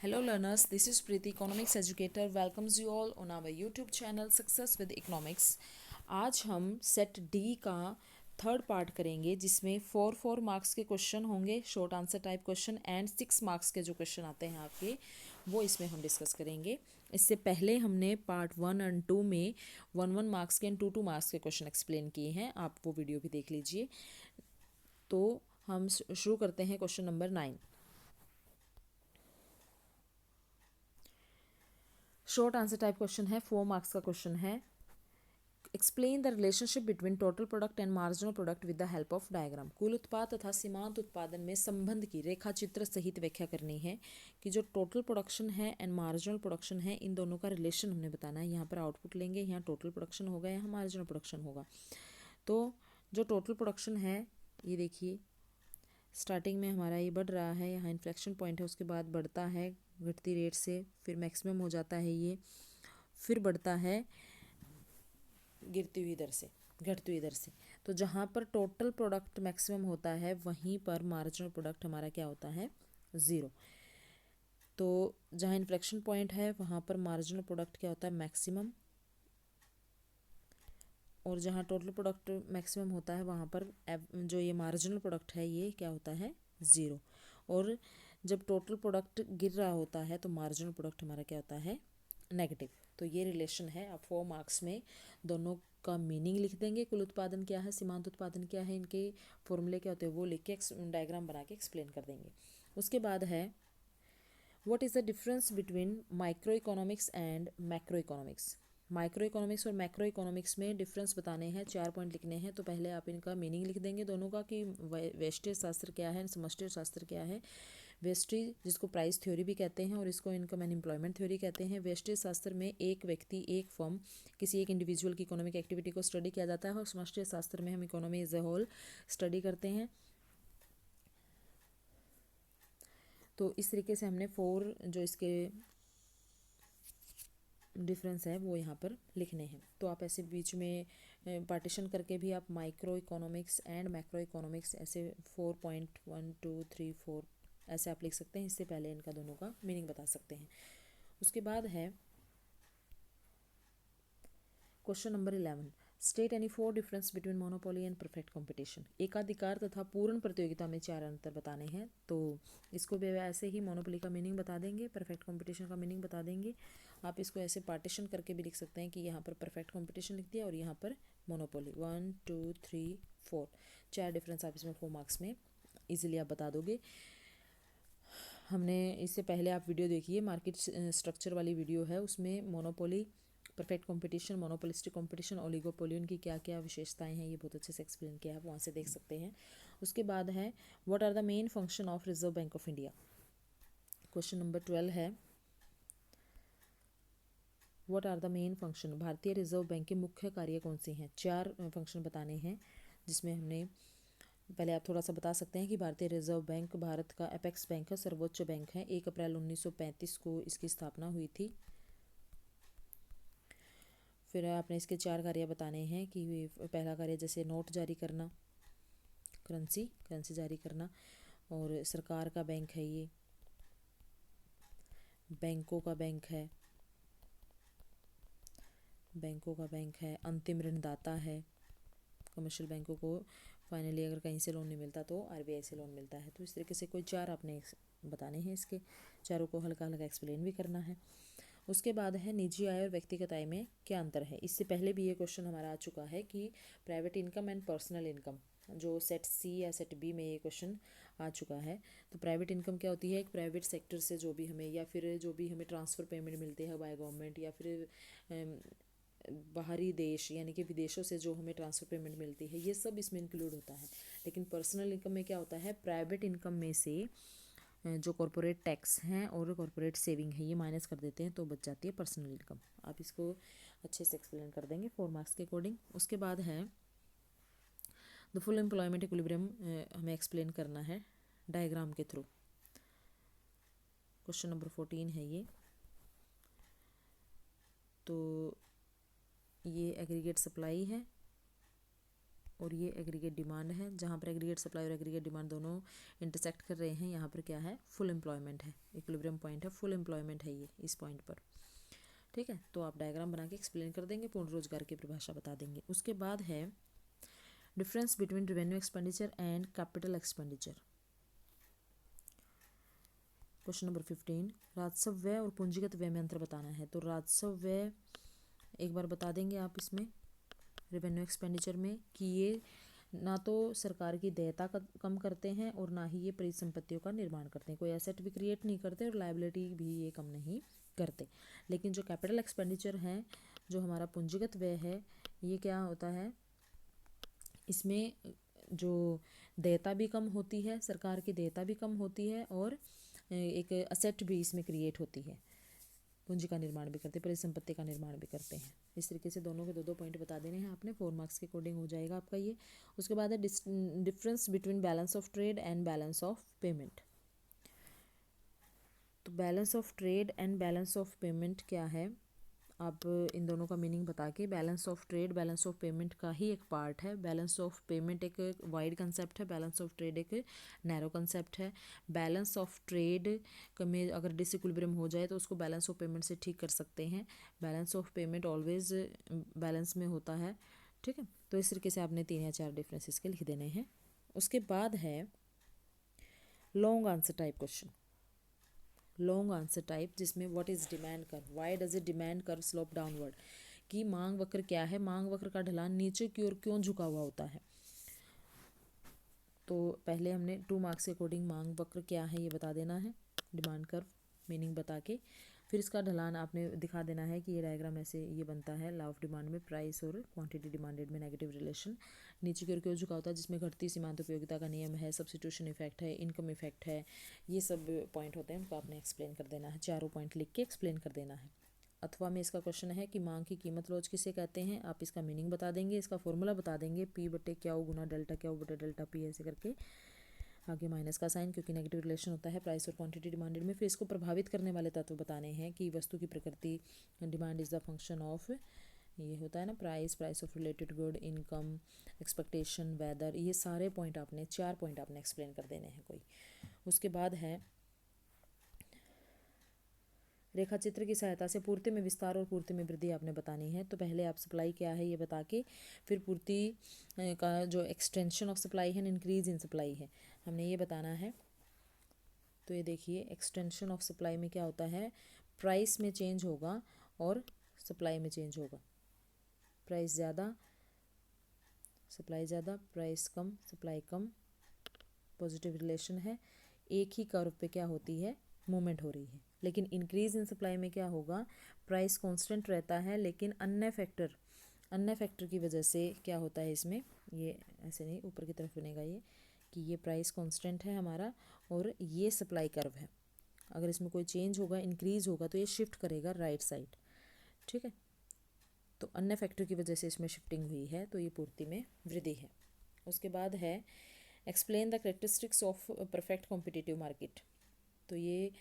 Hello learners, this is Preeti, economics educator, welcomes you all on our YouTube channel Success with Economics। आज हम set D का third part करेंगे जिसमें 4 marks के question होंगे, short answer type question and 6 marks के जो question आते हैं आपके वो इसमें हम डिस्कस करेंगे। इससे पहले हमने पार्ट 1 और 2 में 1 मार्क्स के एंड 2 मार्क्स के क्वेश्चन एक्सप्लेन किए हैं, आप वो वीडियो भी देख लीजिए। तो हम शुरू करते हैं question number 9। Short answer type question है, 4 मार्क्स का क्वेश्चन है। Explain the relationship between total product and marginal product with the help of diagram. कुल उत्पाद तथा सीमांत उत्पादन में संबंध की रेखा चित्र सहित व्याख्या करनी है कि जो टोटल प्रोडक्शन है एंड मार्जिनल प्रोडक्शन है इन दोनों का रिलेशन हमने बताना है। यहाँ पर आउटपुट लेंगे, यहाँ टोटल प्रोडक्शन होगा, यहाँ मार्जिनल प्रोडक्शन होगा। तो जो टोटल प्रोडक्शन है ये देखिए स्टार्टिंग में हमारा ये बढ़ रहा है, यहाँ इन्फ्लेक्शन पॉइंट है, उसके बाद बढ़ता है घटती रेट से, फिर मैक्सिमम हो जाता है ये, फिर बढ़ता है गिरती हुई दर से, घटती हुई दर से। तो जहाँ पर टोटल प्रोडक्ट मैक्सिमम होता है वहीं पर मार्जिनल प्रोडक्ट हमारा क्या होता है, ज़ीरो। तो जहाँ इन्फ्लेक्शन पॉइंट है वहाँ पर मार्जिनल प्रोडक्ट क्या होता है, मैक्सिमम, और जहाँ टोटल प्रोडक्ट मैक्सिमम होता है वहाँ पर जो ये मार्जिनल प्रोडक्ट है ये क्या होता है, ज़ीरो। और जब टोटल प्रोडक्ट गिर रहा होता है तो मार्जिनल प्रोडक्ट हमारा क्या होता है, नेगेटिव। तो ये रिलेशन है। आप 4 मार्क्स में दोनों का मीनिंग लिख देंगे, कुल उत्पादन क्या है, सीमांत उत्पादन क्या है, इनके फॉर्मूले क्या होते हैं वो लिख के डायग्राम बना के एक्सप्लेन कर देंगे। उसके बाद है what is the difference between micro economics and macro economics. Micro economics और मैक्रो इकोनॉमिक्स में डिफरेंस बताने हैं, 4 पॉइंट लिखने हैं। तो पहले आप इनका मीनिंग लिख देंगे दोनों का कि व्यष्टि शास्त्र क्या है, समष्टि शास्त्र क्या है। व्यष्टि जिसको प्राइस थ्योरी भी कहते हैं और इसको इनकम एंड एम्प्लॉयमेंट थ्योरी कहते हैं। व्यष्टि शास्त्र में एक व्यक्ति, एक फर्म, किसी एक इंडिविजुअल की इकोनॉमिक एक्टिविटी को स्टडी किया जाता है, और समष्टि शास्त्र में हम economy as a whole study करते हैं। तो इस तरीके से हमने 4 जो इसके डिफरेंस है वो यहाँ पर लिखने हैं। तो आप ऐसे बीच में पार्टीशन करके भी आप micro economics and macro economics ऐसे 4.1 2 3 4 ऐसे आप लिख सकते हैं। इससे पहले इनका दोनों का मीनिंग बता सकते हैं। उसके बाद है question number 11। State any 4 difference between monopoly and perfect competition. एकाधिकार तथा पूर्ण प्रतियोगिता में 4 अंतर बताने हैं। तो इसको भी ऐसे ही मोनोपोली का मीनिंग बता देंगे, परफेक्ट कंपटीशन का मीनिंग बता देंगे। आप इसको ऐसे पार्टीशन करके भी लिख सकते हैं कि यहाँ पर परफेक्ट कंपटीशन लिख दिया और यहाँ पर मोनोपोली। 1 2 3 4 4 डिफरेंस आप इसमें 4 मार्क्स में ईजिली आप बता दोगे। हमने इससे पहले आप वीडियो देखिए, मार्केट स्ट्रक्चर वाली वीडियो है, उसमें monopoly, perfect competition, monopolistic competition, oligopoly, उनकी क्या क्या विशेषताएं हैं ये बहुत अच्छे से एक्सप्लेन किया है, आप वहाँ से देख सकते हैं। उसके बाद है what are the main function of reserve bank of India. Question number 12 है what are the main function, भारतीय रिजर्व बैंक के मुख्य कार्य कौन से हैं। 4 फंक्शन बताने हैं जिसमें हमने पहले आप थोड़ा सा बता सकते हैं कि भारतीय रिजर्व बैंक भारत का एपेक्स बैंक है, सर्वोच्च बैंक है। 1 अप्रैल 1935 को इसकी स्थापना हुई थी। फिर आपने इसके 4 कार्य बताने हैं कि पहला कार्य जैसे नोट जारी करना, करेंसी जारी करना, और सरकार का बैंक है ये, बैंकों का बैंक है, अंतिम ऋणदाता है। कमर्शियल बैंकों को फाइनली अगर कहीं से लोन नहीं मिलता तो आरबीआई से लोन मिलता है। तो इस तरीके से कोई 4 आपने बताने हैं, इसके चारों को हल्का हल्का एक्सप्लेन भी करना है। उसके बाद है निजी आय और व्यक्तिगत आय में क्या अंतर है। इससे पहले भी ये क्वेश्चन हमारा आ चुका है कि private income and personal income, जो सेट सी या सेट बी में ये क्वेश्चन आ चुका है। तो प्राइवेट इनकम क्या होती है, एक प्राइवेट सेक्टर से जो भी हमें या फिर जो भी हमें ट्रांसफ़र पेमेंट मिलते हैं बाय गवर्नमेंट या फिर बाहरी देश यानी कि विदेशों से जो हमें ट्रांसफ़र पेमेंट मिलती है, ये सब इसमें इंक्लूड होता है। लेकिन पर्सनल इनकम में क्या होता है, प्राइवेट इनकम में से जो कॉरपोरेट टैक्स हैं और कॉरपोरेट सेविंग है ये माइनस कर देते हैं तो बच जाती है पर्सनल इनकम। आप इसको अच्छे से एक्सप्लेन कर देंगे 4 मार्क्स के अकॉर्डिंग। उसके बाद है द फुल एम्प्लॉयमेंट इक्विलिब्रियम, हमें एक्सप्लेन करना है डायग्राम के थ्रू। क्वेश्चन नंबर 14 है ये। तो ये एग्रीगेट सप्लाई है, और ये एग्रीगेट डिमांड है। जहाँ पर एग्रीगेट सप्लाई और एग्रीगेट डिमांड दोनों इंटरसेक्ट कर रहे हैं, यहाँ पर क्या है, फुल एम्प्लॉयमेंट है, इक्विलिब्रियम पॉइंट है, फुल एम्प्लॉयमेंट है ये इस पॉइंट पर। ठीक है, तो आप डायग्राम बना के एक्सप्लेन कर देंगे, पूर्ण रोजगार की परिभाषा बता देंगे। उसके बाद है difference between revenue expenditure and capital expenditure. Question number 15, राजस्व व्यय और पूंजीगत व्यय में अंतर बताना है। तो राजस्व व्यय एक बार बता देंगे आप इसमें रेवेन्यू एक्सपेंडिचर में कि ये ना तो सरकार की देयता कम करते हैं और ना ही ये परिसंपत्तियों का निर्माण करते हैं, कोई एसेट भी क्रिएट नहीं करते और लायबिलिटी भी ये कम नहीं करते। लेकिन जो कैपिटल एक्सपेंडिचर है, जो हमारा पूंजीगत व्यय है, ये क्या होता है, इसमें जो देयता भी कम होती है, सरकार की देयता भी कम होती है और एक असेट भी इसमें क्रिएट होती है, पूंजी का निर्माण भी करते हैं, परिसंपत्ति का निर्माण भी करते हैं। इस तरीके से दोनों के दो पॉइंट बता देने हैं आपने, 4 मार्क्स के अकॉर्डिंग हो जाएगा आपका ये। उसके बाद है difference between balance of trade and balance of payment. तो balance of trade and balance of payment क्या है, आप इन दोनों का मीनिंग बता के, balance of trade balance of payment का ही एक पार्ट है। बैलेंस ऑफ पेमेंट एक वाइड कंसेप्ट है, बैलेंस ऑफ ट्रेड एक नैरो कंसेप्ट है। बैलेंस ऑफ ट्रेड में अगर डिसइक्विलिब्रियम हो जाए तो उसको बैलेंस ऑफ पेमेंट से ठीक कर सकते हैं। Balance of payment always balance में होता है। ठीक है, तो इस तरीके से आपने 3 या 4 डिफरेंस इसके लिख देने हैं। उसके बाद है long answer type question, long answer type, जिसमें what is demand curve, why does it demand curve slope downward, कि मांग वक्र क्या है, मांग वक्र का ढलान नीचे की ओर क्यों झुका हुआ होता है। तो पहले हमने 2 मार्क्स के अकॉर्डिंग मांग वक्र क्या है ये बता देना है, डिमांड कर्व मीनिंग बता के, फिर इसका ढलान आपने दिखा देना है कि ये डायग्राम ऐसे ये बनता है। लॉ ऑफ डिमांड में प्राइस और क्वांटिटी डिमांडेड में नेगेटिव रिलेशन, नीचे की ओर क्यों झुका होता है, जिसमें घटती सीमांत उपयोगिता का नियम है, सब्स्टिट्यूशन इफेक्ट है, इनकम इफेक्ट है, ये सब पॉइंट होते हैं, उनको आपने एक्सप्लेन कर देना है, चारों पॉइंट लिख के एक्सप्लेन कर देना है। अथवा में इसका क्वेश्चन है कि मांग की कीमत लॉज किसे कहते हैं, आप इसका मीनिंग बता देंगे, इसका फॉर्मूला बता देंगे, पी बटे क्या गुना डेल्टा क्या बटे डेल्टा पी, ऐसे करके आगे माइनस का साइन, क्योंकि नेगेटिव रिलेशन होता है प्राइस और क्वांटिटी डिमांडेड में। फिर इसको प्रभावित करने वाले तत्व बताने हैं कि वस्तु की प्रकृति, demand is the function of, ये होता है ना, price, price of related good, income, expectation, weather, ये सारे पॉइंट आपने 4 पॉइंट आपने एक्सप्लेन कर देने हैं कोई। उसके बाद है रेखा चित्र की सहायता से पूर्ति में विस्तार और पूर्ति में वृद्धि आपने बतानी है। तो पहले आप सप्लाई क्या है ये बता के, फिर पूर्ति का जो एक्सटेंशन ऑफ सप्लाई है, इंक्रीज इन सप्लाई है, हमने ये बताना है। तो ये देखिए, एक्सटेंशन ऑफ सप्लाई में क्या होता है, प्राइस में चेंज होगा और सप्लाई में चेंज होगा, प्राइस ज़्यादा सप्लाई ज़्यादा, प्राइस कम सप्लाई कम, पॉजिटिव रिलेशन है। एक ही कर्व पे क्या होती है, मूवमेंट हो रही है। लेकिन इंक्रीज इन सप्लाई में क्या होगा, प्राइस कांस्टेंट रहता है, लेकिन अन्य फैक्टर की वजह से क्या होता है इसमें, ये ऐसे नहीं ऊपर की तरफ बनेगा ये, कि ये प्राइस कांस्टेंट है हमारा और ये सप्लाई कर्व है, अगर इसमें कोई चेंज होगा, इंक्रीज होगा, तो ये शिफ्ट करेगा राइट साइड। ठीक है, तो अन्य फैक्टर की वजह से इसमें शिफ्टिंग हुई है, तो ये पूर्ति में वृद्धि है। उसके बाद है explain the characteristics of perfect competitive market. तो ये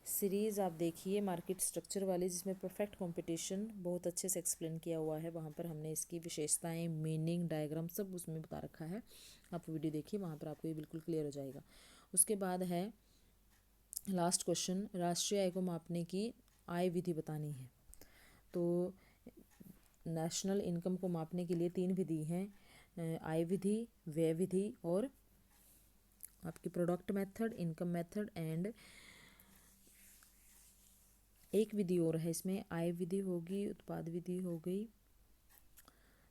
सीरीज़ आप देखिए मार्केट स्ट्रक्चर वाली, जिसमें परफेक्ट कंपटीशन बहुत अच्छे से एक्सप्लेन किया हुआ है, वहाँ पर हमने इसकी विशेषताएं, मीनिंग, डायग्राम सब उसमें बता रखा है। आप वीडियो देखिए, वहाँ पर आपको ये बिल्कुल क्लियर हो जाएगा। उसके बाद है लास्ट क्वेश्चन, राष्ट्रीय आय को मापने की आय विधि बतानी है। तो नेशनल इनकम को मापने के लिए 3 विधि हैं, आय विधि, व्यय विधि और आपकी product method, income method and एक विधि और है इसमें, आय विधि होगी, उत्पाद विधि हो गई,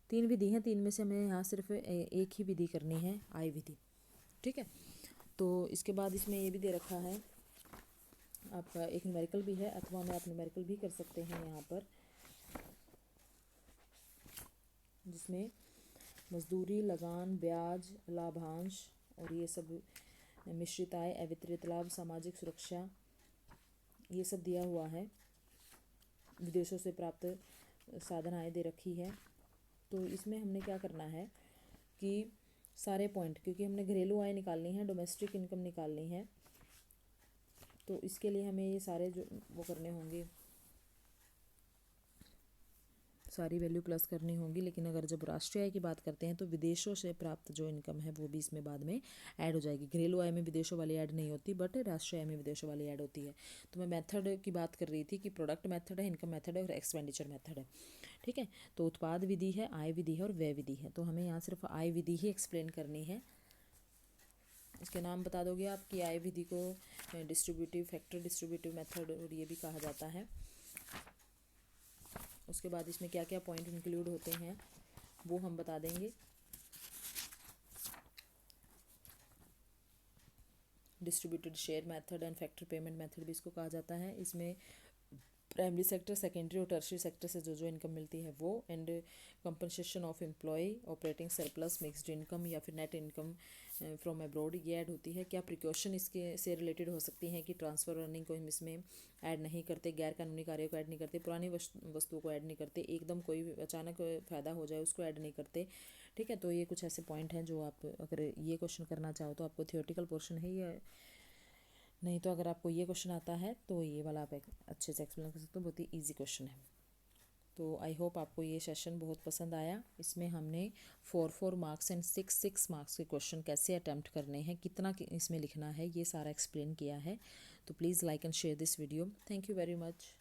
3 विधि हैं, 3 में से हमें यहाँ सिर्फ एक ही विधि करनी है, आय विधि। ठीक है, तो इसके बाद इसमें ये भी दे रखा है आपका, एक न्यूमेरिकल भी है, अथवा में आप न्यूमेरिकल भी कर सकते हैं यहाँ पर, जिसमें मजदूरी, लगान, ब्याज, लाभांश और ये सब, मिश्रित आय, अवितरित लाभ, सामाजिक सुरक्षा, ये सब दिया हुआ है, विदेशों से प्राप्त साधन आय दे रखी है। तो इसमें हमने क्या करना है कि सारे पॉइंट, क्योंकि हमने घरेलू आय निकालनी है, डोमेस्टिक इनकम निकालनी है, तो इसके लिए हमें ये सारे जो वो करने होंगे, सारी वैल्यू प्लस करनी होगी। लेकिन अगर जब राष्ट्रीय आय की बात करते हैं तो विदेशों से प्राप्त जो इनकम है वो भी इसमें बाद में ऐड हो जाएगी। घरेलू आय में विदेशों वाली ऐड नहीं होती, बट राष्ट्रीय आय में विदेशों वाली ऐड होती है। तो मैं मेथड की बात कर रही थी कि प्रोडक्ट मेथड है, इनकम मेथड है और एक्सपेंडिचर मेथड है। ठीक है, तो उत्पाद विधि है, आय विधि है और व्यय विधि है। तो हमें यहाँ सिर्फ आय विधि ही एक्सप्लेन करनी है। इसके नाम बता दोगे आप कि आय विधि को डिस्ट्रीब्यूटिव, फैक्टर डिस्ट्रीब्यूटिव मेथड और ये भी कहा जाता है। उसके बाद इसमें क्या क्या पॉइंट इंक्लूड होते हैं वो हम बता देंगे। Distributed share method and factor payment method भी इसको कहा जाता है। इसमें प्राइमरी सेक्टर, सेकेंडरी और टर्शियरी सेक्टर से जो जो इनकम मिलती है वो, and compensation of employ, operating surplus, mixed income या फिर नेट इनकम फ्रॉम अब्रॉड ये ऐड होती है। क्या प्रिकॉशन इसके से रिलेटेड हो सकती हैं कि ट्रांसफ़र अर्निंग को हम इसमें ऐड नहीं करते, गैर कानूनी कार्यों को ऐड नहीं करते, पुरानी वस्तुओं को ऐड नहीं करते, एकदम कोई अचानक फ़ायदा हो जाए उसको ऐड नहीं करते। ठीक है, तो ये कुछ ऐसे पॉइंट हैं जो आप अगर ये क्वेश्चन करना चाहो तो आपको थियोरेटिकल पोर्शन है ये, नहीं तो अगर आपको ये क्वेश्चन आता है तो ये वाला आप अच्छे से एक्सप्लेन कर सकते हो। बहुत ही ईजी क्वेश्चन है। तो आई होप आपको ये सेशन बहुत पसंद आया। इसमें हमने 4 मार्क्स एंड 6 मार्क्स के क्वेश्चन कैसे अटैम्प्ट करने हैं, कितना इसमें लिखना है, ये सारा एक्सप्लेन किया है। तो please like and share this video. Thank you very much.